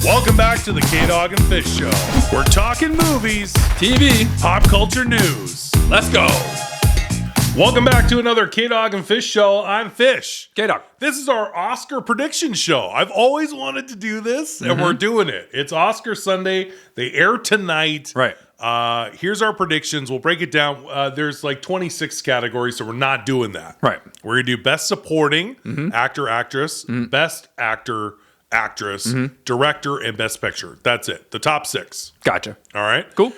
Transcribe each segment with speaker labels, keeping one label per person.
Speaker 1: Welcome back to the K-Dog and Fish Show. We're talking movies,
Speaker 2: TV,
Speaker 1: pop culture news.
Speaker 2: let's go.
Speaker 1: Welcome back to another K-Dog and Fish Show. I'm Fish.
Speaker 2: K-Dog.
Speaker 1: This is our Oscar prediction show. I've always wanted to do this, and we're doing it. It's Oscar Sunday. They air tonight.
Speaker 2: Right.
Speaker 1: Here's our predictions. We'll break it down. There's like 26 categories, so we're not doing that.
Speaker 2: Right.
Speaker 1: We're going to do Best Supporting Actor, Actress, Best Actor, Actress, Director, and Best Picture. That's it. The top 6.
Speaker 2: Gotcha.
Speaker 1: All right?
Speaker 2: Cool.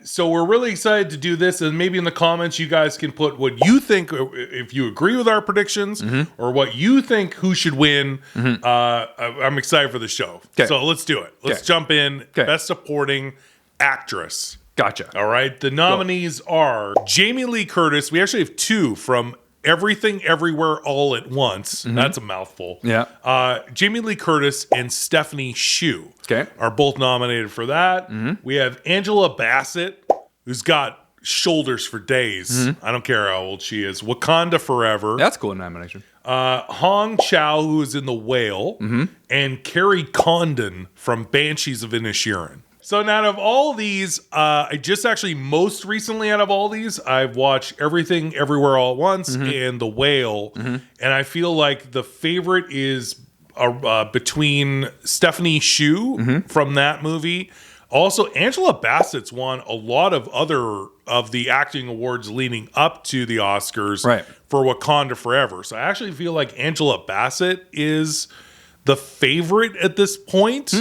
Speaker 1: So we're really excited to do this, and maybe in the comments you guys can put what you think, if you agree with our predictions, or what you think who should win. I'm excited for the show.
Speaker 2: Okay.
Speaker 1: So let's do it. Let's jump in. Best Supporting Actress.
Speaker 2: Gotcha.
Speaker 1: All right. The nominees are Jamie Lee Curtis. We actually have 2 from Everything Everywhere All at Once. That's a mouthful.
Speaker 2: Yeah.
Speaker 1: Jamie Lee Curtis and Stephanie Hsu are both nominated for that. We have Angela Bassett, who's got shoulders for days. I don't care how old she is. Wakanda Forever.
Speaker 2: That's a cool nomination.
Speaker 1: Hong Chow, who is in The Whale, and Carrie Condon from Banshees of Inisherin. So now out of all these, I just actually most recently out of all these, I've watched Everything Everywhere All at Once and The Whale. And I feel like the favorite is between Stephanie Hsu from that movie. Also, Angela Bassett's won a lot of other of the acting awards leading up to the Oscars for Wakanda Forever. So I actually feel like Angela Bassett is the favorite at this point.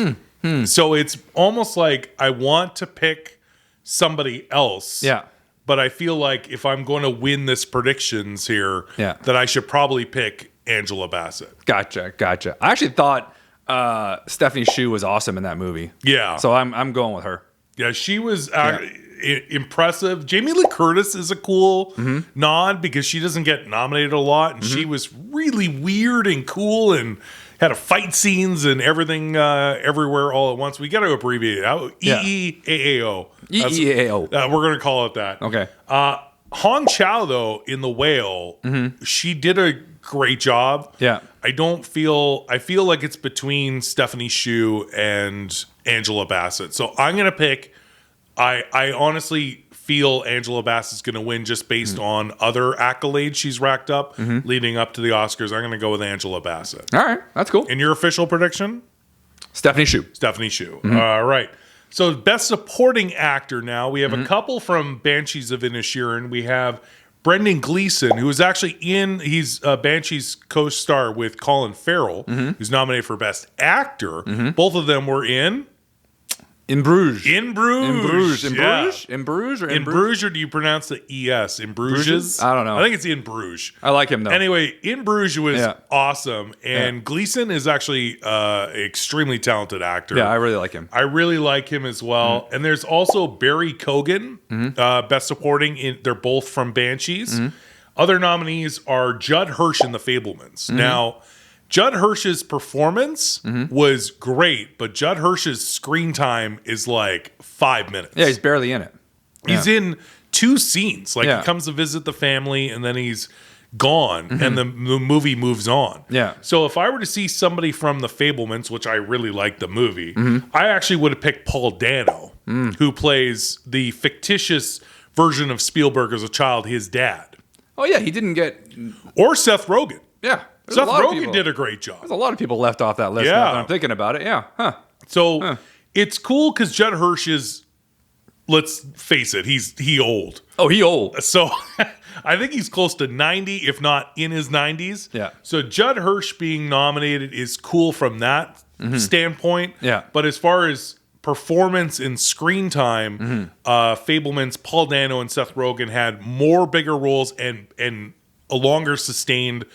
Speaker 1: So it's almost like I want to pick somebody else.
Speaker 2: Yeah.
Speaker 1: But I feel like if I'm going to win this predictions here, that I should probably pick Angela Bassett.
Speaker 2: Gotcha. I actually thought Stephanie Hsu was awesome in that movie.
Speaker 1: Yeah.
Speaker 2: So I'm going with her.
Speaker 1: Yeah, she was impressive. Jamie Lee Curtis is a cool nod because she doesn't get nominated a lot. And she was really weird and cool and had a fight scenes and everything everywhere all at once. We got to abbreviate it out. EEAAO.
Speaker 2: EEAO.
Speaker 1: We're going to call it that.
Speaker 2: Okay.
Speaker 1: Hong Chow, though, in The Whale, she did a great job.
Speaker 2: Yeah.
Speaker 1: I feel like it's between Stephanie Hsu and Angela Bassett. So I'm going to pick, I honestly feel Angela Bassett's going to win just based on other accolades she's racked up leading up to the Oscars. I'm going to go with Angela Bassett.
Speaker 2: All right. That's cool.
Speaker 1: And your official prediction?
Speaker 2: Stephanie Hsu.
Speaker 1: Stephanie Hsu. All right. So Best Supporting Actor now. We have a couple from Banshees of Inisherin. We have Brendan Gleeson, who is actually he's Banshee's co-star with Colin Farrell, who's nominated for Best Actor. Both of them were in
Speaker 2: Bruges.
Speaker 1: In Bruges.
Speaker 2: In Bruges
Speaker 1: or do you pronounce the ES? In Bruges?
Speaker 2: I don't know.
Speaker 1: I think it's In Bruges.
Speaker 2: I like him, though.
Speaker 1: Anyway, In Bruges was awesome. And Gleeson is actually an extremely talented actor.
Speaker 2: Yeah, I really like him.
Speaker 1: I really like him as well. And there's also Barry Keoghan, Best Supporting. They're both from Banshees. Other nominees are Judd Hirsch in The Fabelmans. Now, Judd Hirsch's performance was great, but Judd Hirsch's screen time is like 5 minutes.
Speaker 2: Yeah, he's barely in it.
Speaker 1: He's in 2 scenes. Like he comes to visit the family and then he's gone and the movie moves on.
Speaker 2: Yeah.
Speaker 1: So if I were to see somebody from The Fabelmans, which I really like the movie, I actually would have picked Paul Dano, who plays the fictitious version of Spielberg as a child, his dad.
Speaker 2: Oh, yeah, he didn't get...
Speaker 1: Or Seth Rogen.
Speaker 2: Yeah.
Speaker 1: Seth Rogen did a great job.
Speaker 2: There's a lot of people left off that list now that I'm thinking about it. Yeah. Huh.
Speaker 1: So it's cool because Judd Hirsch is, let's face it, he old.
Speaker 2: Oh, he old.
Speaker 1: So I think he's close to 90, if not in his 90s.
Speaker 2: Yeah. So
Speaker 1: Judd Hirsch being nominated is cool from that standpoint.
Speaker 2: Yeah.
Speaker 1: But as far as performance and screen time, Fabelmans, Paul Dano, and Seth Rogen had more bigger roles and a longer sustained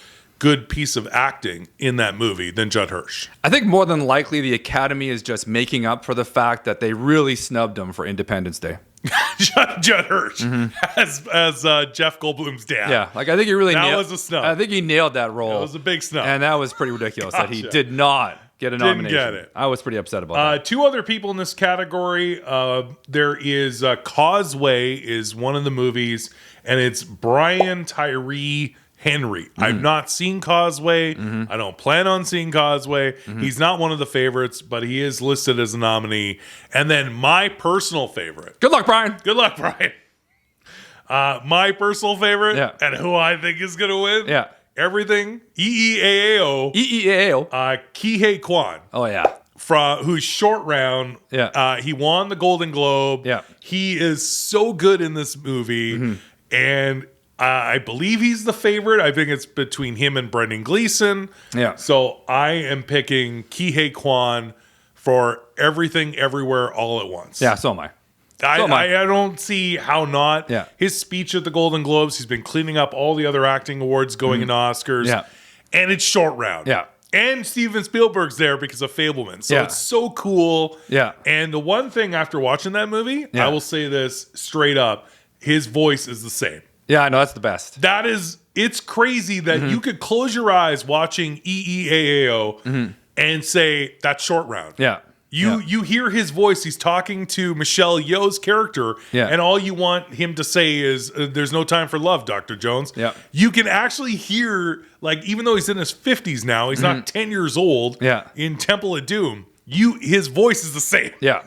Speaker 1: good piece of acting in that movie than Judd Hirsch.
Speaker 2: I think more than likely the Academy is just making up for the fact that they really snubbed him for Independence Day.
Speaker 1: Judd Hirsch as Jeff Goldblum's dad.
Speaker 2: Yeah, like I think he really
Speaker 1: that was a snub.
Speaker 2: I think he nailed that role.
Speaker 1: That was a big snub.
Speaker 2: And that was pretty ridiculous that he did not get a nomination.
Speaker 1: Didn't get it.
Speaker 2: I was pretty upset about that.
Speaker 1: 2 other people in this category. There is Causeway is one of the movies, and it's Brian Tyree Henry. I've not seen Causeway. I don't plan on seeing Causeway. He's not one of the favorites, but he is listed as a nominee. And then my personal favorite.
Speaker 2: Good luck, Brian.
Speaker 1: Good luck, Brian. My personal favorite and who I think is going to win.
Speaker 2: Yeah.
Speaker 1: Everything. EEAAO.
Speaker 2: EEAO.
Speaker 1: Kihei Kwan.
Speaker 2: Oh, yeah.
Speaker 1: Who's short round.
Speaker 2: Yeah.
Speaker 1: He won the Golden Globe.
Speaker 2: Yeah.
Speaker 1: He is so good in this movie. And I believe he's the favorite. I think it's between him and Brendan Gleeson.
Speaker 2: Yeah.
Speaker 1: So I am picking Kihei Kwan for Everything Everywhere All at Once.
Speaker 2: Yeah, so am I.
Speaker 1: I don't see how not.
Speaker 2: Yeah.
Speaker 1: His speech at the Golden Globes, he's been cleaning up all the other acting awards going into Oscars.
Speaker 2: Yeah.
Speaker 1: And it's short round.
Speaker 2: Yeah.
Speaker 1: And Steven Spielberg's there because of Fableman. So it's so cool.
Speaker 2: Yeah.
Speaker 1: And the one thing after watching that movie, I will say this straight up, his voice is the same.
Speaker 2: Yeah, I know. That's the best.
Speaker 1: It's crazy that you could close your eyes watching EEAAO and say, that's short round.
Speaker 2: Yeah.
Speaker 1: You hear his voice. He's talking to Michelle Yeoh's character, and all you want him to say is, "There's no time for love, Dr. Jones."
Speaker 2: Yeah.
Speaker 1: You can actually hear, like, even though he's in his 50s now, he's not 10 years old.
Speaker 2: Yeah.
Speaker 1: In Temple of Doom, his voice is the same.
Speaker 2: Yeah.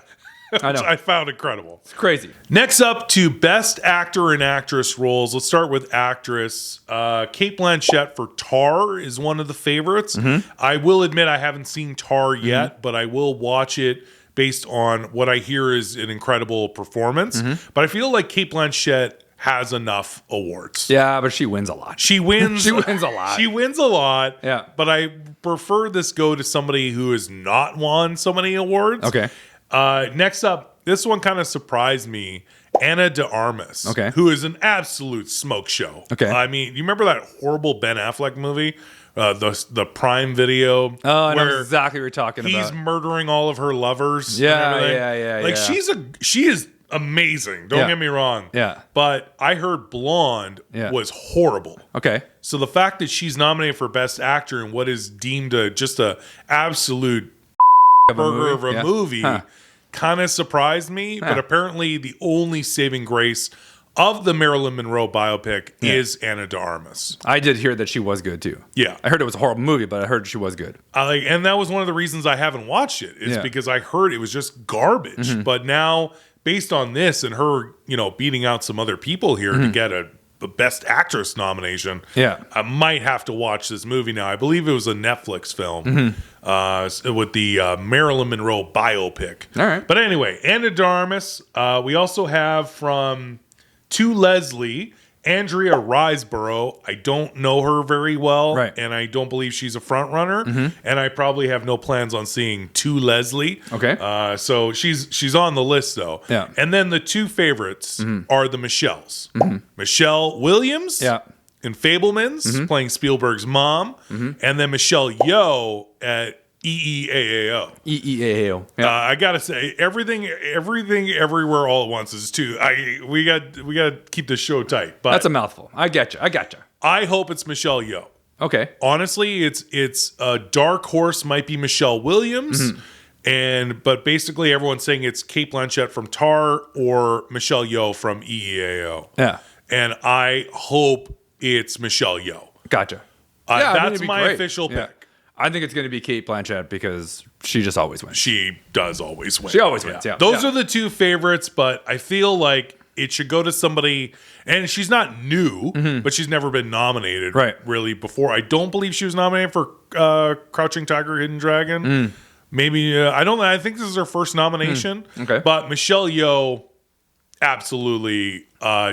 Speaker 2: I know.
Speaker 1: Which I found incredible.
Speaker 2: It's crazy.
Speaker 1: Next up to Best Actor and Actress roles. Let's start with actress. Cate Blanchett for Tar is one of the favorites. I will admit I haven't seen Tar yet, but I will watch it based on what I hear is an incredible performance. But I feel like Cate Blanchett has enough awards.
Speaker 2: Yeah, but she wins a lot.
Speaker 1: She wins.
Speaker 2: She wins a lot.
Speaker 1: She wins a lot.
Speaker 2: Yeah.
Speaker 1: But I prefer this go to somebody who has not won so many awards.
Speaker 2: Okay.
Speaker 1: Next up, this one kind of surprised me. Anna de Armas, who is an absolute smoke show.
Speaker 2: Okay.
Speaker 1: I mean, you remember that horrible Ben Affleck movie, the Prime Video?
Speaker 2: Oh, I know exactly what you're talking about.
Speaker 1: He's murdering all of her lovers.
Speaker 2: Yeah.
Speaker 1: Like she is amazing. Don't get me wrong.
Speaker 2: Yeah.
Speaker 1: But I heard Blonde was horrible.
Speaker 2: Okay.
Speaker 1: So the fact that she's nominated for Best Actor in what is deemed just a absolute burger of a movie kind of surprised me. But apparently the only saving grace of the Marilyn Monroe biopic is Anna de Armas.
Speaker 2: I did hear that she was good too.
Speaker 1: Yeah.
Speaker 2: I heard it was a horrible movie, but I heard she was good.
Speaker 1: And that was one of the reasons I haven't watched it, is because I heard it was just garbage. But now, based on this and her, beating out some other people here to get a Best Actress nomination, I might have to watch this movie now. I believe it was a Netflix film with the Marilyn Monroe biopic.
Speaker 2: All right.
Speaker 1: But anyway, Anna de Armas. We also have from To Leslie, Andrea Riseborough. I don't know her very well, and I don't believe she's a front runner, and I probably have no plans on seeing To Leslie.
Speaker 2: Okay.
Speaker 1: So she's on the list though.
Speaker 2: Yeah.
Speaker 1: And then the two favorites are the Michelles. Michelle Williams in Fablemans, playing Spielberg's mom, and then Michelle Yeoh at EEAAO.
Speaker 2: EEAAO.
Speaker 1: I gotta say, everything, everywhere, all at once is too. We got to keep this show tight. But
Speaker 2: that's a mouthful. I get you.
Speaker 1: I hope it's Michelle Yeoh.
Speaker 2: Okay.
Speaker 1: Honestly, it's a dark horse. Might be Michelle Williams, but basically everyone's saying it's Cate Blanchett from Tar or Michelle Yeoh from EEAO.
Speaker 2: Yeah.
Speaker 1: And I hope it's Michelle Yeoh.
Speaker 2: Gotcha.
Speaker 1: That's my official pick.
Speaker 2: I think it's going to be Cate Blanchett because she just always wins.
Speaker 1: She does always win.
Speaker 2: She always wins, yeah.
Speaker 1: Those are the two favorites, but I feel like it should go to somebody, and she's not new, but she's never been nominated really before. I don't believe she was nominated for Crouching Tiger, Hidden Dragon. Maybe, I think this is her first nomination.
Speaker 2: Okay.
Speaker 1: But Michelle Yeoh absolutely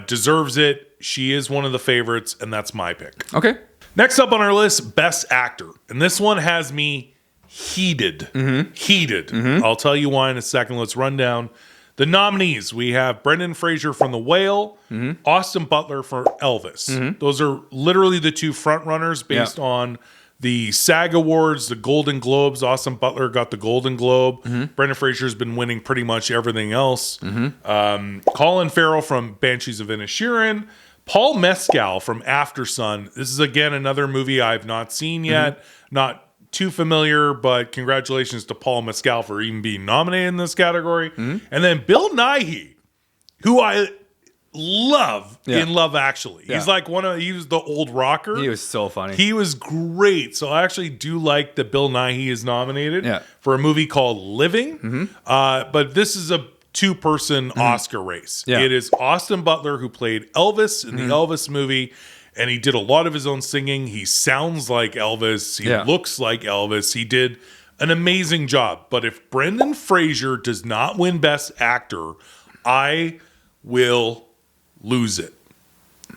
Speaker 1: deserves it. She is one of the favorites, and that's my pick.
Speaker 2: Okay.
Speaker 1: Next up on our list, Best Actor. And this one has me heated. Heated. I'll tell you why in a second. Let's run down the nominees. We have Brendan Fraser from The Whale, Austin Butler for Elvis. Those are literally the two front runners based on the SAG Awards, the Golden Globes. Austin Butler got the Golden Globe. Brendan Fraser's been winning pretty much everything else. Colin Farrell from Banshees of Inisherin. Paul Mescal from After Sun. This is, again, another movie I've not seen yet. Not too familiar, but congratulations to Paul Mescal for even being nominated in this category. And then Bill Nighy, who love in Love Actually.
Speaker 2: Yeah.
Speaker 1: He's like he was the old rocker.
Speaker 2: He was so funny.
Speaker 1: He was great. So I actually do like that Bill Nighy is nominated for a movie called Living. But this is a two-person Oscar race.
Speaker 2: Yeah.
Speaker 1: It is Austin Butler, who played Elvis in the Elvis movie, and he did a lot of his own singing. He sounds like Elvis. He looks like Elvis. He did an amazing job. But if Brendan Fraser does not win Best Actor, I will lose it.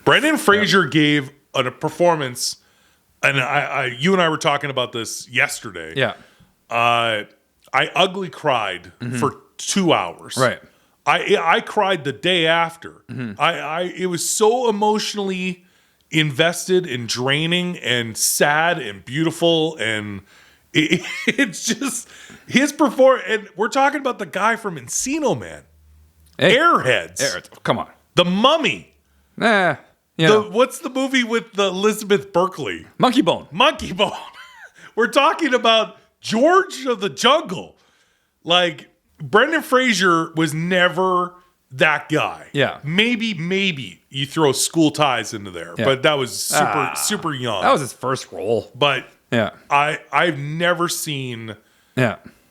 Speaker 1: Brendan Fraser gave a performance, and you and I were talking about this yesterday.
Speaker 2: Yeah.
Speaker 1: I ugly cried for 2 hours.
Speaker 2: Right.
Speaker 1: I cried the day after. It was so emotionally invested and draining and sad and beautiful, and it's just his performance. And we're talking about the guy from Encino Man, Airheads.
Speaker 2: Come on.
Speaker 1: The Mummy.
Speaker 2: Nah.
Speaker 1: What's the movie with the Elizabeth Berkley?
Speaker 2: Monkey Bone.
Speaker 1: Monkey Bone. We're talking about George of the Jungle. Like, Brendan Fraser was never that guy.
Speaker 2: Yeah.
Speaker 1: Maybe you throw School Ties into there, but that was super young.
Speaker 2: That was his first role.
Speaker 1: But I've never seen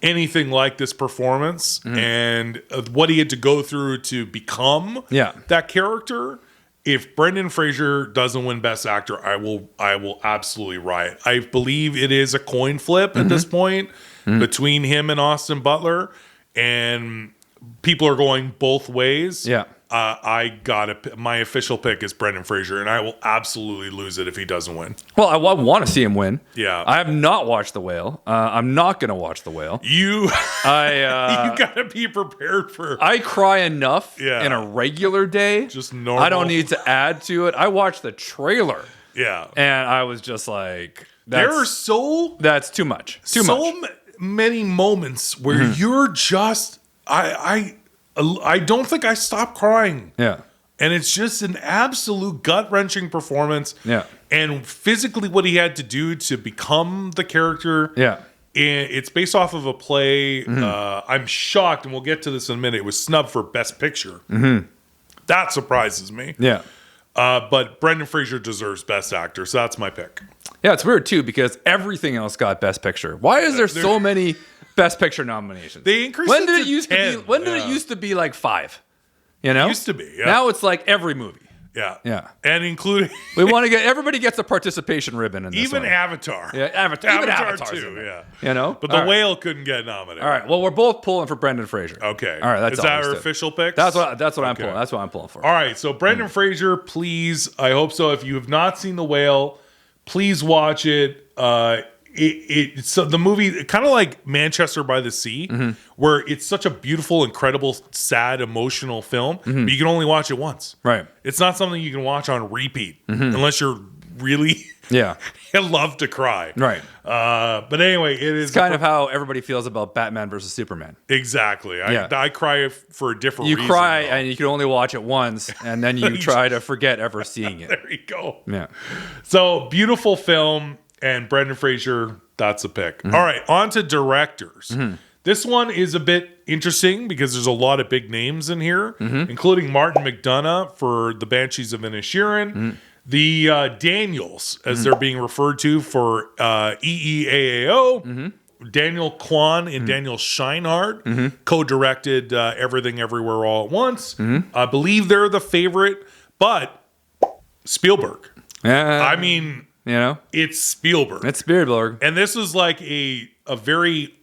Speaker 1: anything like this performance, and what he had to go through to become that character. If Brendan Fraser doesn't win Best Actor, I will absolutely riot. I believe it is a coin flip at this point between him and Austin Butler, and people are going both ways.
Speaker 2: Yeah.
Speaker 1: My official pick is Brendan Fraser, and I will absolutely lose it if he doesn't win.
Speaker 2: Well, I want to see him win.
Speaker 1: Yeah.
Speaker 2: I have not watched The Whale. I'm not going to watch The Whale.
Speaker 1: You got to be prepared for.
Speaker 2: I cry enough in a regular day.
Speaker 1: Just normal.
Speaker 2: I don't need to add to it. I watched the trailer.
Speaker 1: Yeah.
Speaker 2: And I was just like,
Speaker 1: that's
Speaker 2: too much. Too much.
Speaker 1: Many moments where you're just I don't think I stopped crying.
Speaker 2: Yeah.
Speaker 1: And it's just an absolute gut-wrenching performance.
Speaker 2: Yeah.
Speaker 1: And physically what he had to do to become the character.
Speaker 2: Yeah.
Speaker 1: It's based off of a play. I'm shocked, and we'll get to this in a minute. It was snubbed for Best Picture. That surprises me.
Speaker 2: Yeah.
Speaker 1: But Brendan Fraser deserves Best Actor, so that's my pick.
Speaker 2: Yeah, it's weird, too, because everything else got Best Picture. Why is there so many Best Picture nominations?
Speaker 1: They increased
Speaker 2: when
Speaker 1: it
Speaker 2: did
Speaker 1: to
Speaker 2: it used
Speaker 1: 10.
Speaker 2: to be? When did it used to be like 5? You know,
Speaker 1: It used to be. Yeah.
Speaker 2: Now it's like every movie.
Speaker 1: Yeah.
Speaker 2: Yeah.
Speaker 1: And including
Speaker 2: we want to get everybody gets a participation ribbon in this
Speaker 1: even
Speaker 2: one.
Speaker 1: Avatar.
Speaker 2: Yeah, Avatar. Even Avatar's
Speaker 1: too. Yeah.
Speaker 2: You know,
Speaker 1: but the Whale couldn't get nominated.
Speaker 2: All right. Well, we're both pulling for Brendan Fraser.
Speaker 1: Okay.
Speaker 2: All right. That's
Speaker 1: Is that our official pick?
Speaker 2: That's what I'm pulling. That's what I'm pulling for.
Speaker 1: All right. So Brendan Fraser, please. I hope so. If you have not seen The Whale, please watch it. So the movie, kind of like Manchester by the Sea, where it's such a beautiful, incredible, sad, emotional film, but you can only watch it once.
Speaker 2: Right.
Speaker 1: It's not something you can watch on repeat unless you're really love to cry.
Speaker 2: Right.
Speaker 1: But anyway,
Speaker 2: it's kind of how everybody feels about Batman versus Superman.
Speaker 1: Exactly. I cry for a different reason.
Speaker 2: You cry and you can only watch it once, and then you try to forget ever seeing it.
Speaker 1: There you go.
Speaker 2: Yeah.
Speaker 1: So beautiful film. And Brendan Fraser, that's a pick. All right, on to directors. This one is a bit interesting because there's a lot of big names in here, including Martin McDonagh for The Banshees of Inisherin, the Daniels, as they're being referred to for EEAAO, Daniel Kwan and Daniel Scheinhardt co-directed Everything Everywhere All at Once. I believe they're the favorite, but Spielberg. I mean...
Speaker 2: You know,
Speaker 1: it's Spielberg.
Speaker 2: It's Spielberg,
Speaker 1: and this is like a very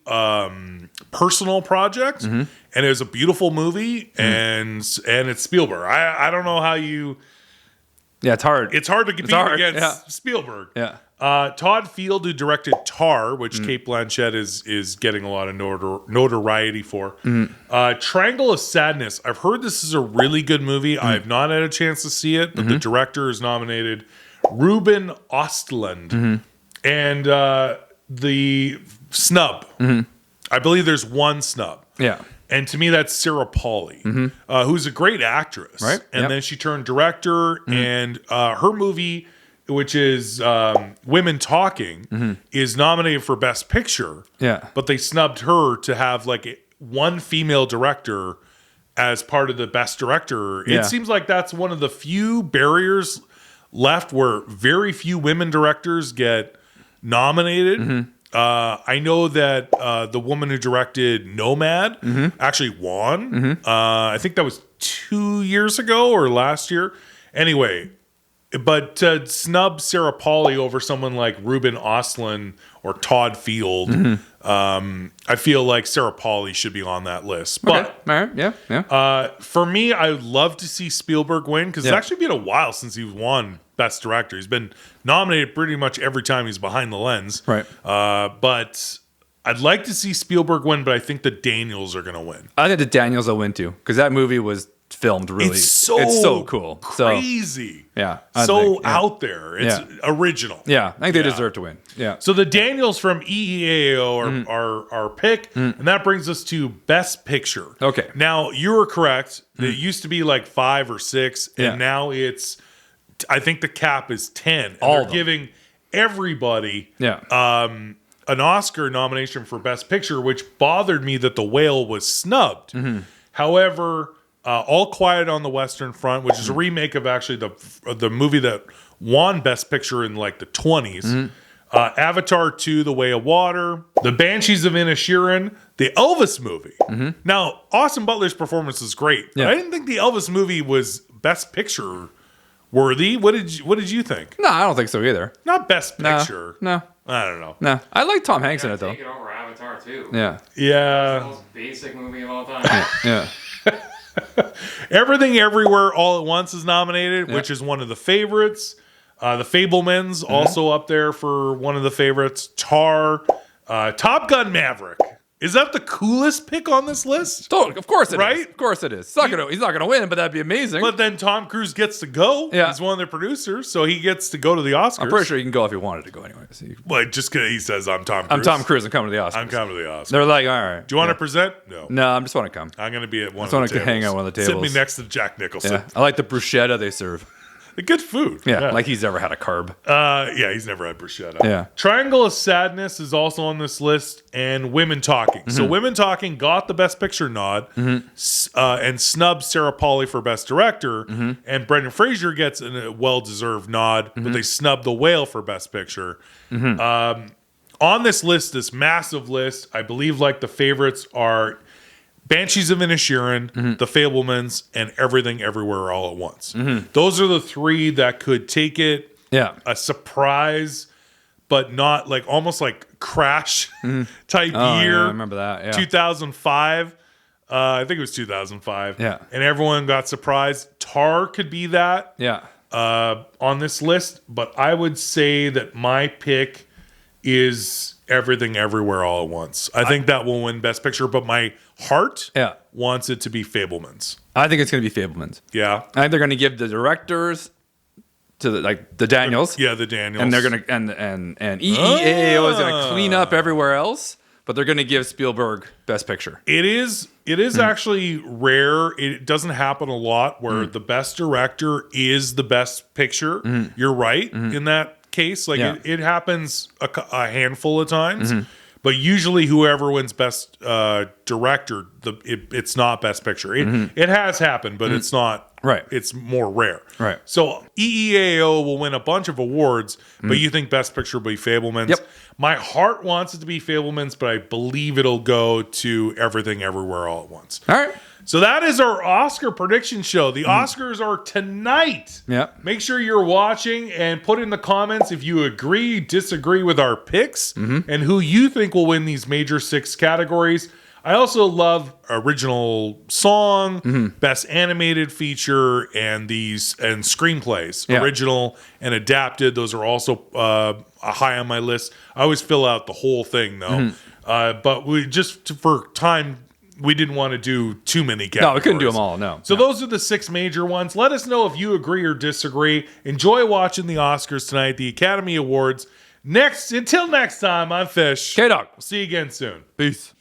Speaker 1: personal project, and it was a beautiful movie, and it's Spielberg. I don't know how you.
Speaker 2: Yeah, it's hard.
Speaker 1: It's hard to compete against Spielberg.
Speaker 2: Yeah.
Speaker 1: Todd Field, who directed Tar, which Cate Blanchett is getting a lot of notoriety for. Triangle of Sadness. I've heard this is a really good movie. I have not had a chance to see it, but the director is nominated. Ruben Ostlund and the snub. I believe there's one snub.
Speaker 2: Yeah.
Speaker 1: And to me, that's Sarah Polley, who's a great actress.
Speaker 2: Right.
Speaker 1: And then she turned director, and her movie, which is Women Talking, is nominated for Best Picture.
Speaker 2: Yeah.
Speaker 1: But they snubbed her to have like one female director as part of the Best Director.
Speaker 2: Yeah.
Speaker 1: It seems like that's one of the few barriers left where very few women directors get nominated. I know that the woman who directed Nomad actually won. I think that was 2 years ago or last year. Anyway, but to snub Sarah Polley over someone like Ruben Östlund or Todd Field, I feel like Sarah Polley should be on that list. But
Speaker 2: all right, yeah.
Speaker 1: for me, I would love to see Spielberg win because it's actually been a while since he's won Best Director. He's been nominated pretty much every time he's behind the lens.
Speaker 2: Right.
Speaker 1: But I'd like to see Spielberg win, but I think the Daniels are going to win.
Speaker 2: I think the Daniels will win too because that movie was filmed really.
Speaker 1: It's so
Speaker 2: cool,
Speaker 1: crazy.
Speaker 2: Yeah,
Speaker 1: Out there. It's original.
Speaker 2: Yeah, I think they deserve to win. Yeah.
Speaker 1: So the Daniels from EEAO are our pick, and that brings us to Best Picture.
Speaker 2: Okay.
Speaker 1: Now you were correct. It used to be like 5 or 6, and now it's. I think the cap is 10.
Speaker 2: All
Speaker 1: they're giving everybody an Oscar nomination for Best Picture, which bothered me that The Whale was snubbed. However, All Quiet on the Western Front, which is a remake of actually the movie that won Best Picture in like the 20s. Avatar 2, The Way of Water, The Banshees of Inisherin, the Elvis movie. Now, Austin Butler's performance is great, but I didn't think the Elvis movie was Best Picture worthy. What did you think?
Speaker 2: No, I don't think so either.
Speaker 1: Not Best Picture.
Speaker 2: No.
Speaker 1: I don't know.
Speaker 2: No. I like Tom Hanks in it though.
Speaker 3: Take it over Avatar too.
Speaker 2: Yeah.
Speaker 1: Yeah.
Speaker 3: It's the most basic movie of all time.
Speaker 2: Yeah.
Speaker 1: Everything Everywhere All at Once is nominated, which is one of the favorites. The Fabelmans also up there for one of the favorites. Tar, Top Gun Maverick. Is that the coolest pick on this list?
Speaker 2: Of course it is.
Speaker 1: Right?
Speaker 2: Of course it is. He's not gonna win, but that'd be amazing.
Speaker 1: But then Tom Cruise gets to go.
Speaker 2: Yeah.
Speaker 1: He's one of the producers, so he gets to go to the Oscars.
Speaker 2: I'm pretty sure you can go if you wanted to go anyway. So
Speaker 1: Well, just because he says, I'm Tom Cruise.
Speaker 2: I'm Tom Cruise. I'm coming to the Oscars.
Speaker 1: I'm coming to the Oscars.
Speaker 2: They're like, all right.
Speaker 1: Do you want to present? No.
Speaker 2: No, I just want to come.
Speaker 1: I'm going to be at one
Speaker 2: I
Speaker 1: of
Speaker 2: just
Speaker 1: the
Speaker 2: want to
Speaker 1: tables.
Speaker 2: hang out on one of the
Speaker 1: Sit
Speaker 2: tables.
Speaker 1: me next to Jack Nicholson.
Speaker 2: Yeah. I like the bruschetta they serve.
Speaker 1: Good food.
Speaker 2: Yeah, like he's never had a carb.
Speaker 1: Yeah, he's never had bruschetta.
Speaker 2: Yeah.
Speaker 1: Triangle of Sadness is also on this list, and Women Talking. So Women Talking got the Best Picture nod, and snubbed Sarah Polley for Best Director, and Brendan Fraser gets a well-deserved nod, but they snubbed The Whale for Best Picture. On this list, this massive list, I believe like the favorites are Banshees of Inisherin, The Fabelmans, and Everything Everywhere All at Once. Those are the 3 that could take it.
Speaker 2: Yeah.
Speaker 1: A surprise, but not like almost like Crash type year.
Speaker 2: Yeah, I remember that. Yeah.
Speaker 1: 2005. I think it was 2005.
Speaker 2: Yeah.
Speaker 1: And everyone got surprised. Tar could be that
Speaker 2: Yeah.
Speaker 1: on this list, but I would say that my pick is Everything Everywhere All at Once. I think that will win Best Picture, but my heart wants it to be Fabelmans.
Speaker 2: I think it's going to be Fabelmans.
Speaker 1: Yeah.
Speaker 2: I think they're going to give the directors to the Daniels.
Speaker 1: Yeah, the Daniels.
Speaker 2: And they're going to and EEAO is going to clean up everywhere else, but they're going to give Spielberg Best Picture.
Speaker 1: It is actually rare. It doesn't happen a lot where the best director is the best picture. You're right in that case. Like it happens a handful of times. But usually whoever wins Best Director, it's not Best Picture. It has happened, but it's not.
Speaker 2: Right.
Speaker 1: It's more rare.
Speaker 2: Right.
Speaker 1: So EEAO will win a bunch of awards, but you think Best Picture will be Fabelmans.
Speaker 2: Yep.
Speaker 1: My heart wants it to be Fabelmans, but I believe it'll go to Everything Everywhere All at Once.
Speaker 2: All right.
Speaker 1: So that is our Oscar prediction show. The Oscars are tonight.
Speaker 2: Yeah.
Speaker 1: Make sure you're watching and put in the comments if you agree, disagree with our picks, and who you think will win these major 6 categories. I also love original song, best animated feature, and screenplays.
Speaker 2: Yeah.
Speaker 1: Original and adapted. Those are also high on my list. I always fill out the whole thing though. But for time, we didn't want to do too many categories.
Speaker 2: No, we couldn't do them all. No.
Speaker 1: So those are the 6 major ones. Let us know if you agree or disagree. Enjoy watching the Oscars tonight, the Academy Awards. Until next time, I'm Fish.
Speaker 2: K-Dog.
Speaker 1: See you again soon.
Speaker 2: Peace.